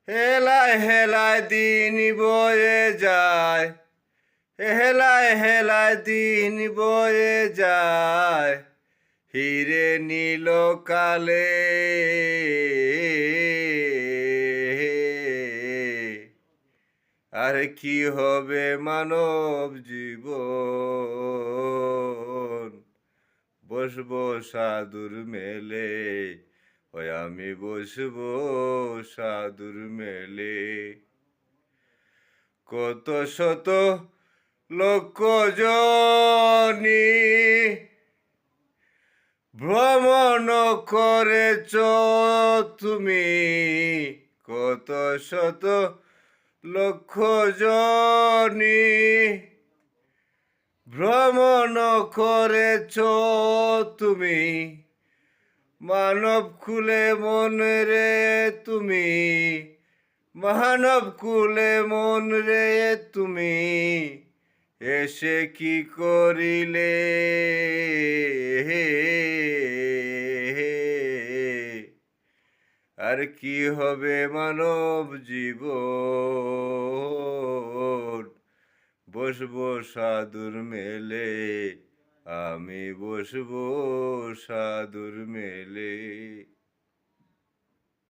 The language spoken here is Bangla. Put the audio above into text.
হেলায় হেলায় দিন বয়ে যায়, হেলায় হেলায় দিন বয়ে যায়, হিরে নীল কালে। আর কি হবে মানব জীবন, বসবো সাধুর মেলে, ওই আমি বসবো সাধুর মেলে। কত শত লক্ষ জনি ভ্রমণ করেছ তুমি, কত শত লক্ষ জনি ভ্রমণ করেছ তুমি, মানব কুলে মন রে তুমি, মানব কুলে মন রে তুমি, এসে কি করিলে। আর কি হবে মানব জীবন, বসবো সাধুর মেলে, আমি বসবো সাধুর মেলে।